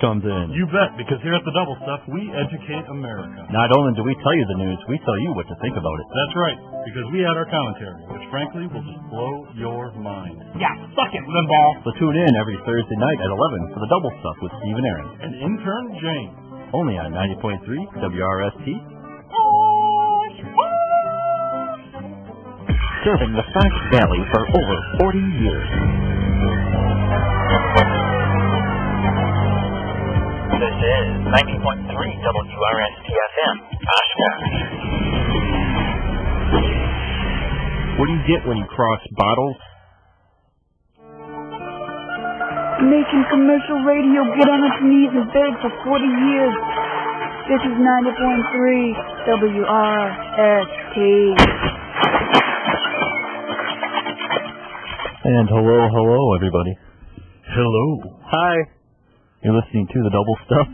comes in. You bet, because here at the Double Stuff, we educate America. Not only do we tell you the news, we tell you what to think about it. That's right, because we add our commentary, which frankly will just blow your mind. Yeah, suck it, Limbaugh. So tune in every Thursday night at 11 for the Double Stuff with Steve and Aaryn. And Intern James. Only on 90.3 WRST. Serving the Fox Valley for over 40 years. This is 90.3 WRST FM, Oshkosh. What do you get when you cross bottles? Making commercial radio get on its knees and beg for 40 years. This is 90.3 WRST. And hello, everybody. Hello. Hi. You're listening to the Double Stuff,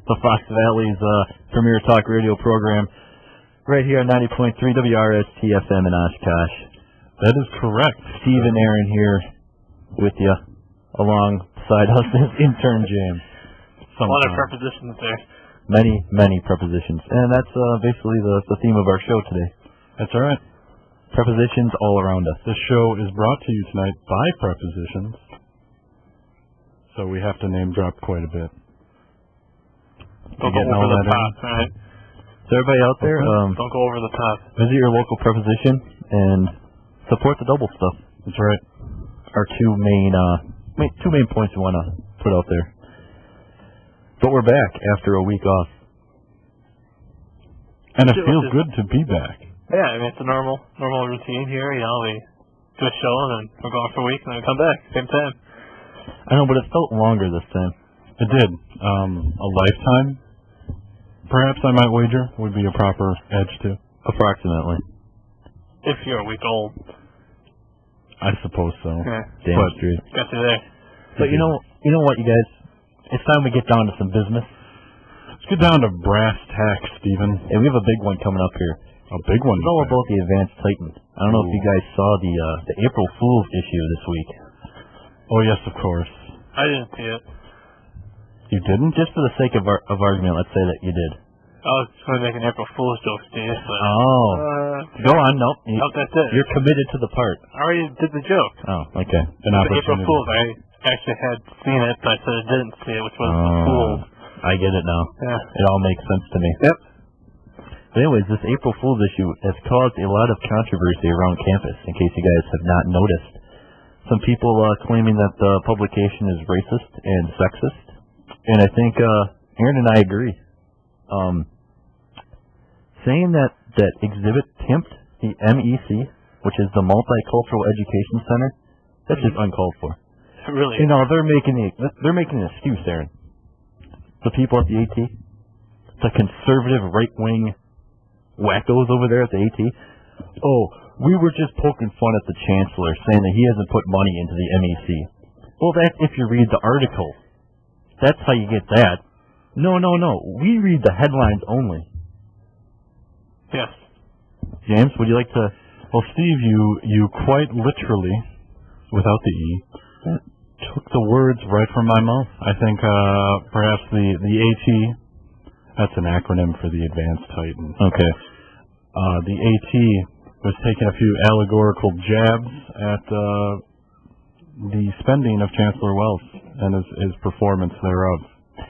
the Fox Valley's premier talk radio program, right here on 90.3 WRST FM in Oshkosh. That is correct. Steve and Aaryn here with you, alongside us is Intern James. A lot of prepositions there. Many prepositions. And that's basically the theme of our show today. That's all right. Prepositions all around us. This show is brought to you tonight by prepositions. So we have to name drop quite a bit. Don't go over the top, right? So everybody out there, don't go over the top. Visit your local preposition and support the Double Stuff. That's right. Our two main points we want to put out there. But we're back after a week off. And it feels good to be back. Yeah, I mean, it's a normal routine here. You know, we do a show and then we're gone for a week and then we come back same time. I know, but it felt longer this time. It did. A lifetime, perhaps I might wager, would be a proper edge to. Approximately. If you're a week old. I suppose so. Yeah. Damn straight. Got you there. But you know what, you guys? It's time we get down to some business. Let's get down to brass tacks, Stephen. And we have a big one coming up here. A big one. It's all about the Advanced Titan. I don't know if you guys saw the April Fool's issue this week. Oh, yes, of course. I didn't see it. You didn't? Just for the sake of argument, let's say that you did. I was going to make an April Fool's joke, Steve. But, go on. No. Nope, that's it. You're committed to the part. I already did the joke. Oh, okay. An opportunity. April Fool's. I actually had seen it, but I said I didn't see it, which was the Fool's. I get it now. Yeah. It all makes sense to me. Yep. But anyways, this April Fool's issue has caused a lot of controversy around campus, in case you guys have not noticed. Some people claiming that the publication is racist and sexist, and I think Aaryn and I agree. Saying that exhibit pimped the MEC, which is the Multicultural Education Center, that's just uncalled for. Really? You know, they're making an excuse, Aaryn. The people at the AT, the conservative right-wing wackos over there at the AT. Oh, we were just poking fun at the chancellor, saying that he hasn't put money into the MEC. Well, that's if you read the article. That's how you get that. No. We read the headlines only. Yes. James, would you like to... Well, Steve, you quite literally, without the E, took the words right from my mouth. I think perhaps the AT, that's an acronym for the Advanced Titan. Okay. The AT was taking a few allegorical jabs at the spending of Chancellor Wells and his performance thereof.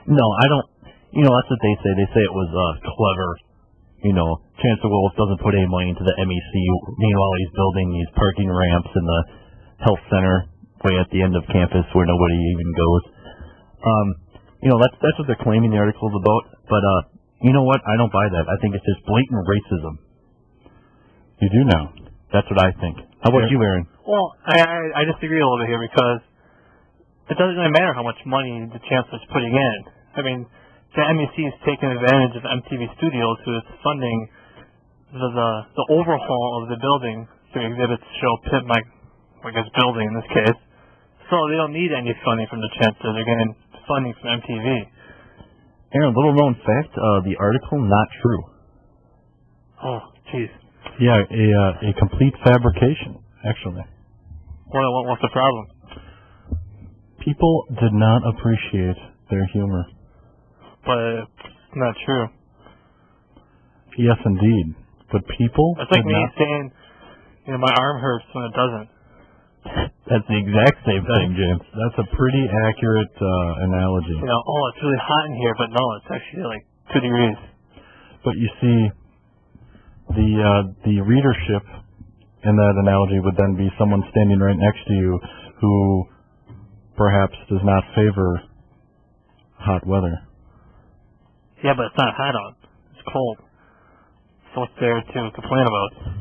No, I don't. You know, that's what they say. They say it was clever. You know, Chancellor Wells doesn't put any money into the MEC. Meanwhile, he's building these parking ramps in the health center way at the end of campus where nobody even goes. You know, that's what they're claiming the article's about. But you know what? I don't buy that. I think it's just blatant racism. You do now. That's what I think. How about you, Aaryn? Well, I disagree a little bit here because it doesn't really matter how much money the chancellor's putting in. I mean, the MEC is taking advantage of MTV Studios, who is funding the overhaul of the building through exhibits show Pimp My, I guess, building in this case. So they don't need any funding from the chancellor. They're getting funding from MTV. Aaryn, little known fact, the article not true. Oh, jeez. Yeah, a complete fabrication, actually. What's the problem? People did not appreciate their humor. But it's not true. Yes, indeed. But people... It's like me saying, my arm hurts when it doesn't. That's the exact same thing, James. That's a pretty accurate analogy. It's really hot in here, but no, it's actually like 2 degrees. But you see, the readership in that analogy would then be someone standing right next to you who perhaps does not favor hot weather. Yeah, but it's not hot out. It's cold. So what's there to complain about?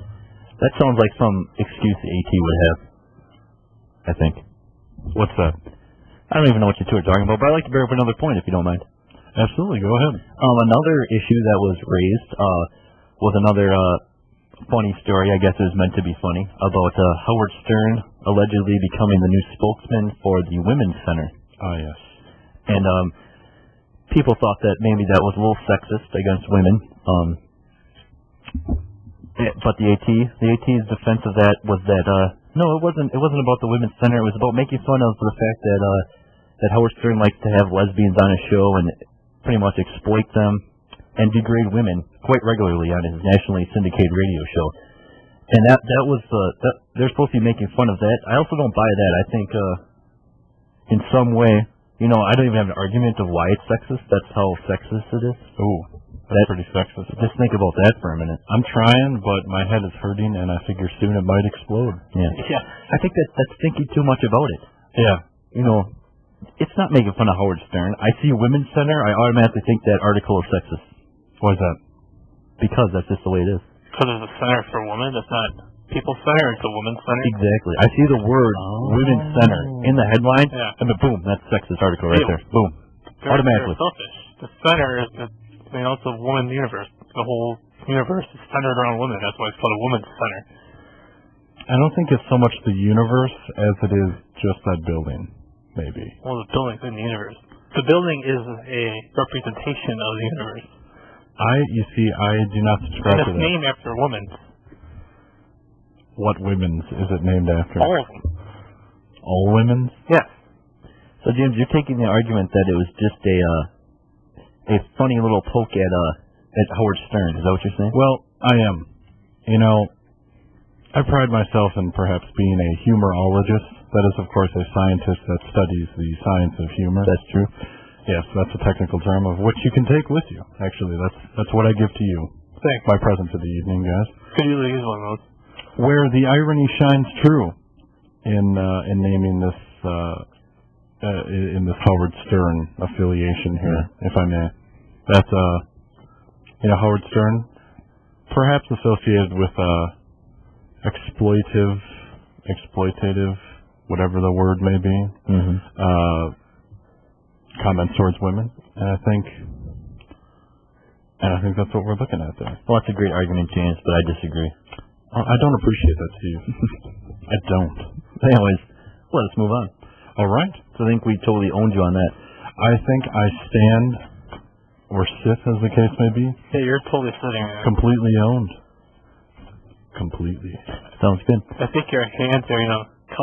That sounds like some excuse the AT would have, I think. What's that? I don't even know what you two are talking about, but I'd like to bring up another point, if you don't mind. Absolutely, go ahead. Another issue that was raised was another funny story, I guess it was meant to be funny, about Howard Stern allegedly becoming the new spokesman for the Women's Center. Ah, yes. And people thought that maybe that was a little sexist against women. But the AT's defense of that was that no, it wasn't about the Women's Center. It was about making fun of the fact that that Howard Stern likes to have lesbians on his show and pretty much exploit them and degrade women quite regularly on his nationally syndicated radio show. And that was they're supposed to be making fun of that. I also don't buy that. I think in some way, I don't even have an argument of why it's sexist. That's how sexist it is. Ooh, that's pretty sexist. Just think about that for a minute. I'm trying, but my head is hurting, and I figure soon it might explode. Yeah. I think that's thinking too much about it. Yeah. It's not making fun of Howard Stern. I see Women's Center, I automatically think that article is sexist. Why is that? Because that's just the way it is. Because there's a center for women. It's not People's Center. It's a Women's Center. Exactly. I see the word Women's Center in the headline, and then boom, that's a sexist article right there. Boom. Automatically. They're selfish. The center is it's a woman's universe. The whole universe is centered around women. That's why it's called a Women's Center. I don't think it's so much the universe as it is just that building. Maybe. Well, the building's in the universe. The building is a representation of the universe. You see, I do not subscribe to that. And it's named after a woman. What women's is it named after? All of them. All women's? Yes. So, James, you're taking the argument that it was just a funny little poke at Howard Stern. Is that what you're saying? Well, I am. I pride myself in perhaps being a humorologist. That is, of course, a scientist that studies the science of humor. That's true. Yes, that's a technical term of which you can take with you. Actually, that's what I give to you. Thanks. My present for the evening, guys. Could you use one of those? Where the irony shines true in naming this in this Howard Stern affiliation here, if I may. That's Howard Stern, perhaps associated with exploitative, whatever the word may be, comments towards women, and I think that's what we're looking at there. Well, that's a great argument, James, but I disagree. I don't appreciate that, Steve. I don't. Anyways, let us move on. All right. So I think we totally owned you on that. I think I stand, or sit, as the case may be. Yeah, you're totally sitting there. Completely owned. Completely. Sounds good. I think your hands are,